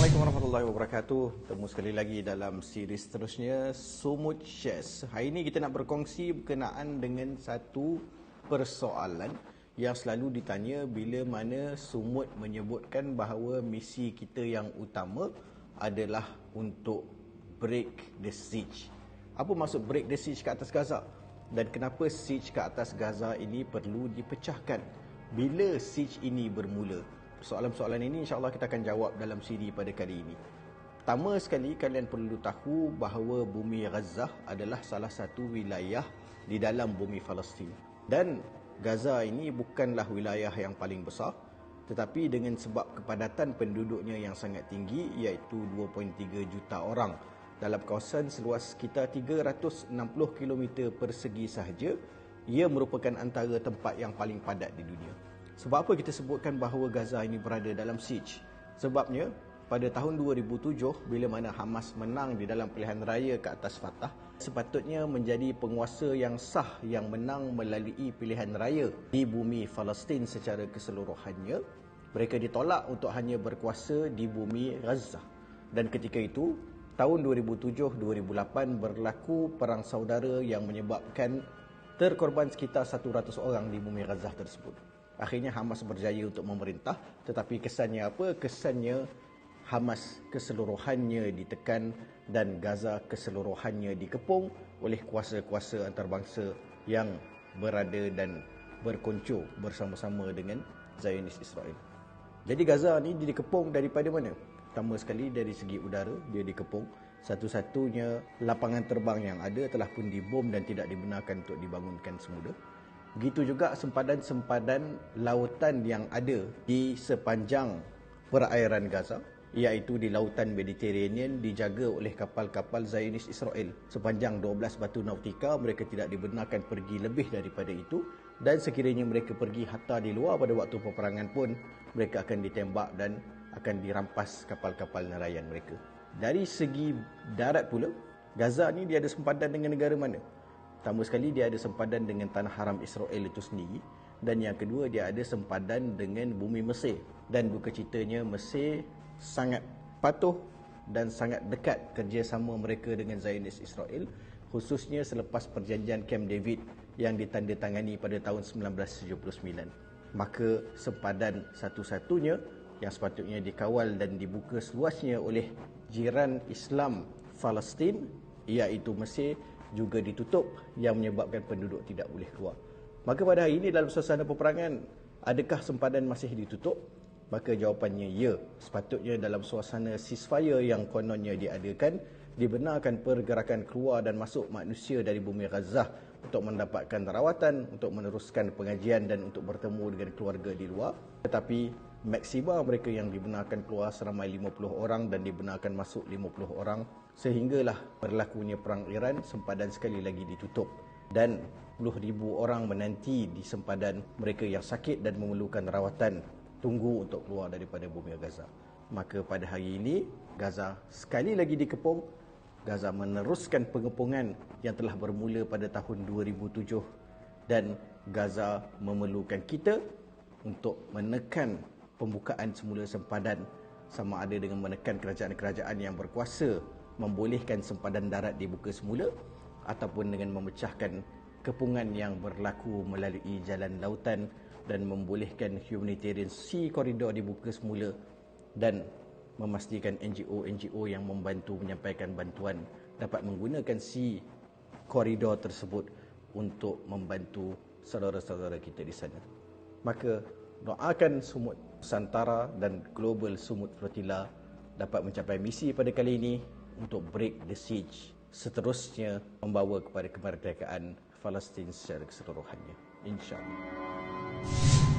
Assalamualaikum warahmatullahi wabarakatuh. Bertemu sekali lagi dalam siri seterusnya Sumut Shares. Hari ini kita nak berkongsi berkenaan dengan satu persoalan yang selalu ditanya bila mana Sumut menyebutkan bahawa misi kita yang utama adalah untuk break the siege. Apa maksud break the siege ke atas Gaza? Dan kenapa siege ke atas Gaza ini perlu dipecahkan? Bila siege ini bermula? Soalan-soalan ini insyaAllah kita akan jawab dalam siri pada kali ini. Pertama sekali, kalian perlu tahu bahawa bumi Gaza adalah salah satu wilayah di dalam bumi Palestin. Dan Gaza ini bukanlah wilayah yang paling besar, tetapi dengan sebab kepadatan penduduknya yang sangat tinggi, iaitu 2.3 juta orang dalam kawasan seluas sekitar 360 km persegi sahaja, ia merupakan antara tempat yang paling padat di dunia. Sebab apa kita sebutkan bahawa Gaza ini berada dalam siege? Sebabnya pada tahun 2007 bila mana Hamas menang di dalam pilihan raya ke atas Fatah, sepatutnya menjadi penguasa yang sah yang menang melalui pilihan raya di bumi Palestin secara keseluruhannya. Mereka ditolak untuk hanya berkuasa di bumi Gaza. Dan ketika itu tahun 2007-2008 berlaku perang saudara yang menyebabkan terkorban sekitar 100 orang di bumi Gaza tersebut. Akhirnya Hamas berjaya untuk memerintah, tetapi kesannya apa? Kesannya Hamas keseluruhannya ditekan dan Gaza keseluruhannya dikepung oleh kuasa-kuasa antarabangsa yang berada dan berkonco bersama-sama dengan Zionis Israel. Jadi Gaza ni dikepung daripada mana? Pertama sekali dari segi udara, dia dikepung. Satu-satunya lapangan terbang yang ada telah pun dibom dan tidak dibenarkan untuk dibangunkan semula. Begitu juga sempadan-sempadan lautan yang ada di sepanjang perairan Gaza, iaitu di lautan Mediterranean, dijaga oleh kapal-kapal Zionis Israel. Sepanjang 12 batu nautika, mereka tidak dibenarkan pergi lebih daripada itu, dan sekiranya mereka pergi hatta di luar pada waktu peperangan pun, mereka akan ditembak dan akan dirampas kapal-kapal nelayan mereka. Dari segi darat pula, Gaza ni dia ada sempadan dengan negara mana? Pertama sekali, dia ada sempadan dengan tanah haram Israel itu sendiri, dan yang kedua, dia ada sempadan dengan bumi Mesir. Dan duka citanya, Mesir sangat patuh dan sangat dekat kerjasama mereka dengan Zionis Israel, khususnya selepas perjanjian Camp David yang ditandatangani pada tahun 1979. Maka sempadan satu-satunya yang sepatutnya dikawal dan dibuka seluasnya oleh jiran Islam Palestin, iaitu Mesir, juga ditutup yang menyebabkan penduduk tidak boleh keluar. Maka pada hari ini dalam suasana peperangan, adakah sempadan masih ditutup? Maka jawapannya ya. Sepatutnya dalam suasana ceasefire yang kononnya diadakan, dibenarkan pergerakan keluar dan masuk manusia dari bumi Gaza untuk mendapatkan rawatan, untuk meneruskan pengajian dan untuk bertemu dengan keluarga di luar. Tetapi maksima mereka yang dibenarkan keluar seramai 50 orang dan dibenarkan masuk 50 orang, sehinggalah berlakunya perang Iran, sempadan sekali lagi ditutup dan puluh ribu orang menanti di sempadan mereka yang sakit dan memerlukan rawatan, tunggu untuk keluar daripada bumi Gaza. Maka pada hari ini Gaza sekali lagi dikepung. Gaza meneruskan pengepungan yang telah bermula pada tahun 2007, dan Gaza memerlukan kita untuk menekan pembukaan semula sempadan, sama ada dengan menekan kerajaan-kerajaan yang berkuasa membolehkan sempadan darat dibuka semula, ataupun dengan memecahkan kepungan yang berlaku melalui jalan lautan dan membolehkan humanitarian sea corridor dibuka semula, dan memastikan NGO yang membantu menyampaikan bantuan dapat menggunakan sea corridor tersebut untuk membantu saudara-saudara kita di sana. Maka doakan Sumut Nusantara dan Global Sumut Flotilla dapat mencapai misi pada kali ini untuk break the siege, seterusnya membawa kepada kemerdekaan Palestin secara keseluruhannya, insya-Allah.